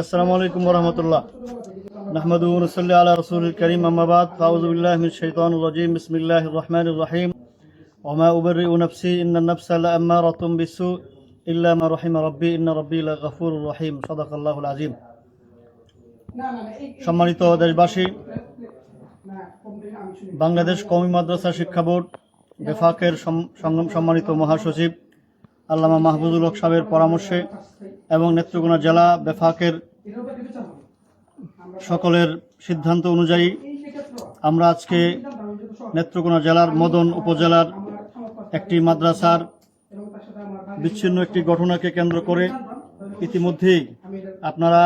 আসসালামু আলাইকুম ওয়া রাহমাতুল্লাহ। নাহমাদুহু ওয়া নুসাল্লি আলা রাসূলিল কারীম, আম্মা বাদ। আউযু বিল্লাহি মিনাশ শাইতানির রাজীম। বিসমিল্লাহির রাহমানির রাহিম। ওয়া মা উবাররিউ নাফসি ইন্নান নাফসা লাআম্মারাতুম বিসসু ইল্লা মা রাহিমা রাব্বি ইন্না রাব্বি লাগাফুরুর রহিম। সাদাকাল্লাহুল আযীম। সম্মানিত দেশবাসী, বাংলাদেশ কওমি মাদ্রাসা শিক্ষা বোর্ড বেফাকের সম্মানিত মহাসচিব আল্লামা মাহফুজুল হক সাহেবের পরামর্শে এবং নেত্রকোনা জেলা বেফাকের সকলের সিদ্ধান্ত অনুযায়ী আমরা আজকে নেত্রকোনা জেলার মদন উপজেলার একটি মাদ্রাসার বিচ্ছিন্ন একটি ঘটনাকে কেন্দ্র করে ইতিমধ্যেই আপনারা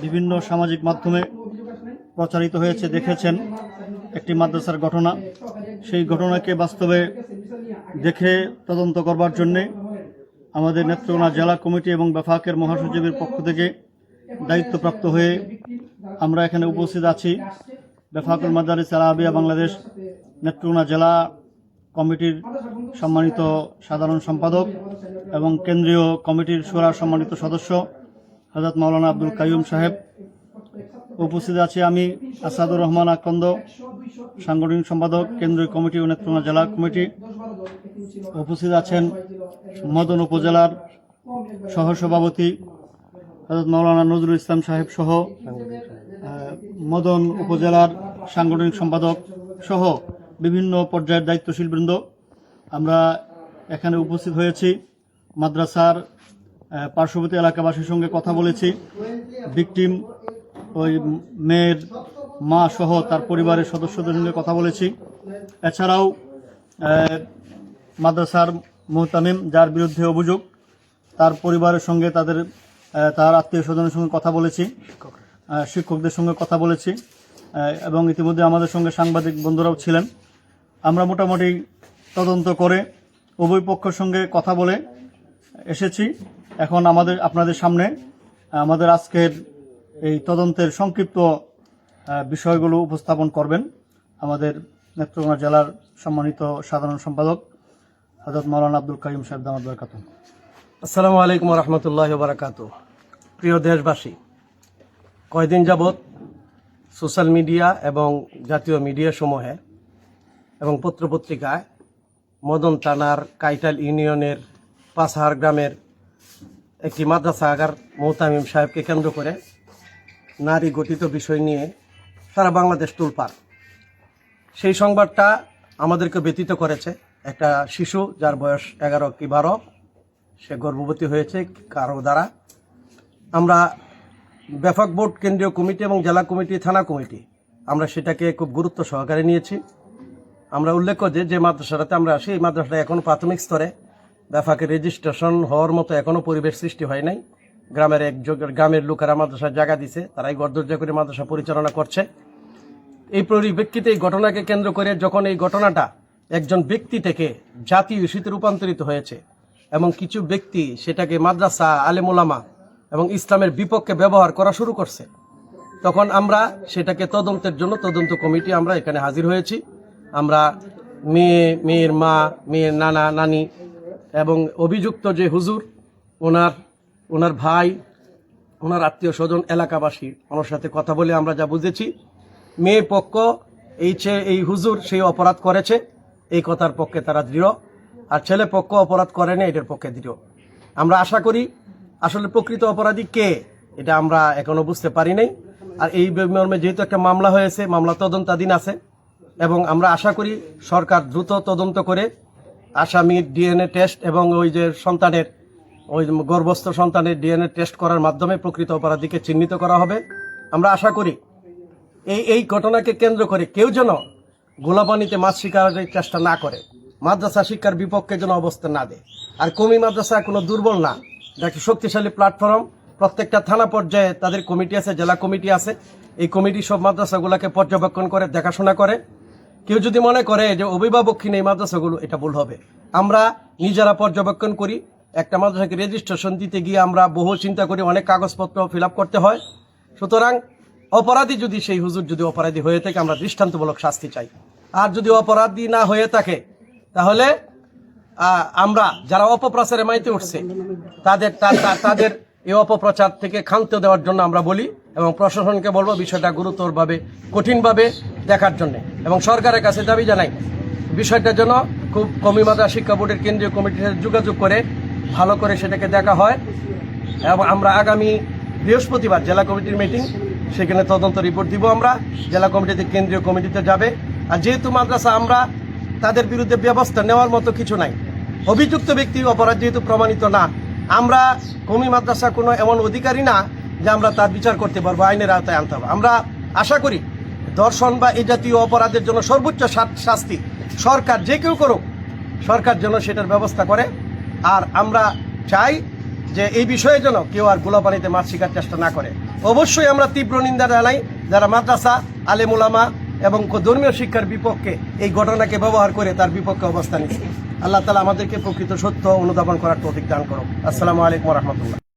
বিভিন্ন সামাজিক মাধ্যমে প্রচারিত হয়েছে, দেখেছেন একটি মাদ্রাসার ঘটনা। সেই ঘটনাকে বাস্তবে দেখে তদন্ত করবার জন্যে আমাদের নেত্রকোনা জেলা কমিটি এবং বেফাকের মহাসচিবের পক্ষ থেকে দায়িত্বপ্রাপ্ত হয়ে আমরা এখানে উপস্থিত আছি। বেফাকুল মাদারিস আল আরাবিয়া বাংলাদেশ নেত্রকোনা জেলা কমিটির সম্মানিত সাধারণ সম্পাদক এবং কেন্দ্রীয় কমিটির শুরার সম্মানিত সদস্য হযরত মাওলানা আব্দুল কাইয়ুম সাহেব, উপস্থিত আছি আমি আসাদুর রহমান আকন্দ, সাংগঠনিক সম্পাদক কেন্দ্রীয় কমিটি ও নেত্রকোনা জেলা কমিটি। উপস্থিত আছেন মদন উপজেলার সহসভাপতি হযরত মাওলানা নজরুল ইসলাম সাহেব সহ মদন উপজেলার সাংগঠনিক সম্পাদক সহ বিভিন্ন পর্যায়ের দায়িত্বশীল বৃন্দ। আমরা এখানে উপস্থিত হয়েছি, মাদ্রাসার পার্শ্ববর্তী এলাকাবাসীর সঙ্গে কথা বলেছি, ভিকটিম ওই মেয়ের মা সহ তার পরিবারের সদস্যদের সঙ্গে কথা বলেছি। এছাড়াও মাদ্রাসার মুহতামিম যার বিরুদ্ধে অভিযোগ তার পরিবারের সঙ্গে তার আত্মীয় স্বজনের সঙ্গে কথা বলেছি, শিক্ষকদের সঙ্গে কথা বলেছি এবং ইতিমধ্যে আমাদের সঙ্গে সাংবাদিক বন্ধুরাও ছিলেন। আমরা মোটামুটি তদন্ত করে উভয় পক্ষের সঙ্গে কথা বলে এসেছি। এখন আপনাদের সামনে আমাদের আজকের এই তদন্তের সংক্ষিপ্ত বিষয়গুলো উপস্থাপন করবেন আমাদের নেত্রকোনা জেলার সম্মানিত সাধারণ সম্পাদক হযরত মাওলানা আব্দুল কাইয়ুম সাহেব দামাত বারাকাতুহু। আসসালামু আলাইকুম ওয়া রাহমাতুল্লাহি ওয়া বারাকাতুহু। প্রিয় দেশবাসী, কয়েকদিন যাবৎ সোশ্যাল মিডিয়া এবং জাতীয় মিডিয়া সমূহে এবং পত্রপত্রিকায় মদন থানার কাইটাল ইউনিয়নের পাঁচহার গ্রামের একটি মাদ্রাসা আগার মুহতামিম সাহেবকে কেন্দ্র করে নারী গঠিত বিষয় নিয়ে সারা বাংলাদেশ তোলপাড়। সেই সংবাদটা আমাদেরকে ব্যথিত করেছে। একটা শিশু যার বয়স 11 কি 12, সে গর্ভবতী হয়েছে কারো দ্বারা। আমরা বেফাক বোর্ড, কেন্দ্রীয় কমিটি এবং জেলা কমিটি, থানা কমিটি আমরা সেটাকে খুব গুরুত্ব সহকারে নিয়েছি। আমরা উল্লেখ করি যে মাদ্রাসাটাতে আমরা আসি, এই মাদ্রাসাটা এখনও প্রাথমিক স্তরে বেফাকের রেজিস্ট্রেশন হওয়ার মতো এখনও পরিবেশ সৃষ্টি হয় নাই। গ্রামের লোকেরা মাদ্রাসার জায়গা দিছে, তারাই গড়দরজা করে মাদ্রাসা পরিচালনা করছে। এই পরিপ্রেক্ষিতে এই ঘটনাকে কেন্দ্র করে যখন এই ঘটনাটা একজন ব্যক্তি থেকে জাতীয় ইস্যুতে রূপান্তরিত হয়েছে এবং কিছু ব্যক্তি সেটাকে মাদ্রাসা, আলেম ওলামা এবং ইসলামের বিপক্ষে ব্যবহার করা শুরু করছে, তখন আমরা সেটাকে তদন্তের জন্য তদন্ত কমিটি আমরা এখানে হাজির হয়েছি। আমরা মেয়ের মা, মেয়ের নানা নানি এবং অভিযুক্ত যে হুজুর, ওনার ভাই, ওনার আত্মীয় স্বজন, এলাকাবাসী, ওনার সাথে কথা বলে আমরা যা বুঝেছি, মেয়ের পক্ষ এই হুজুর সেই অপরাধ করেছে এই কথার পক্ষে তারা দৃঢ়, আর ছেলে পক্ষ অপরাধ করেনি এটার পক্ষে দৃঢ়। আমরা আশা করি আসলে প্রকৃত অপরাধী কে এটা আমরা এখনো বুঝতে পারি নাই। আর এই মর্মে যেহেতু একটা মামলা হয়েছে, মামলা তদন্তাধীন আছে এবং আমরা আশা করি সরকার দ্রুত তদন্ত করে আসামির ডিএনএ টেস্ট এবং ওই যে গর্ভস্থ সন্তানের ডিএনএ টেস্ট করার মাধ্যমে প্রকৃত অপরাধীকে চিহ্নিত করা হবে। আমরা আশা করি এই ঘটনাকে কেন্দ্র করে কেউ যেন গোলাপানিতে মাছ শিকারের চেষ্টা না করে, মাদ্রাসা শিক্ষার বিপক্ষে যেন অবস্থান না দেয়। আর কওমি মাদ্রাসা কোনো দুর্বল না, এটা একটা শক্তিশালী প্ল্যাটফর্ম। প্রত্যেকটা থানা পর্যায়ে তাদের কমিটি আছে, জেলা কমিটি আছে। এই কমিটি সব মাদ্রাসাগুলোকে পর্যবেক্ষণ করে, দেখাশোনা করে। কেউ যদি মনে করে যে অভিভাবকহীন এই মাদ্রাসাগুলো, এটা ভুল হবে। আমরা নিজেরা পর্যবেক্ষণ করি। একটা মাদ্রাসাকে রেজিস্ট্রেশন দিতে গিয়ে আমরা বহু চিন্তা করি, অনেক কাগজপত্র ফিল করতে হয়। সুতরাং অপরাধী যদি সেই হুজুর যদি অপরাধী হয়ে থাকে, আমরা দৃষ্টান্তমূলক শাস্তি চাই। আর যদি অপরাধী না হয়ে থাকে তাহলে আমরা যারা অপপ্রচারে মাইতে উঠছে তাদের এই অপপ্রচার থেকে ক্ষান্ত দেওয়ার জন্য আমরা বলি এবং প্রশাসনকে বলবো বিষয়টা গুরুতরভাবে কঠিনভাবে দেখার জন্য এবং সরকারের কাছে দাবি জানাই বিষয়টার জন্য খুব কমি মাদ্রাসা শিক্ষা বোর্ডের কেন্দ্রীয় কমিটির সাথে যোগাযোগ করে ভালো করে সেটাকে দেখা হয় এবং আমরা আগামী বৃহস্পতিবার জেলা কমিটির মিটিং, সেখানে তদন্ত রিপোর্ট দিব। আমরা জেলা কমিটিতে কেন্দ্রীয় কমিটিতে যাবে। আর যেহেতু মাদ্রাসা আমরা তাদের বিরুদ্ধে ব্যবস্থা নেওয়ার মতো কিছু নাই, অভিযুক্ত ব্যক্তি অপরাধ যেহেতু প্রমাণিত না, আমরা কমি মাদ্রাসা কোনো এমন অধিকারী না যে আমরা তার বিচার করতে পারবো, আইনের আওতায় আনতে হবে। আমরা আশা করি ধর্ষণ বা এই জাতীয় অপরাধের জন্য সর্বোচ্চ শাস্তি সরকার যে কেউ করুক, সরকার যেন সেটার ব্যবস্থা করে। আর আমরা চাই যে এই বিষয়ে যেন কেউ আর গোলাপানিতে মাছ শিকার চেষ্টা না করে। অবশ্যই আমরা তীব্র নিন্দা জানাই যারা মাদ্রাসা, আলেম ওলামা এবং ধর্মীয় শিক্ষার বিপক্ষে এই ঘটনাকে ব্যবহার করে তার বিপক্ষে অবস্থান নিচ্ছে। আল্লাহ তাআলা আমাদেরকে প্রকৃত সত্য অনুধাবন করার তৌফিক দান করুন। আসসালামু আলাইকুম ওয়া রাহমাতুল্লাহ।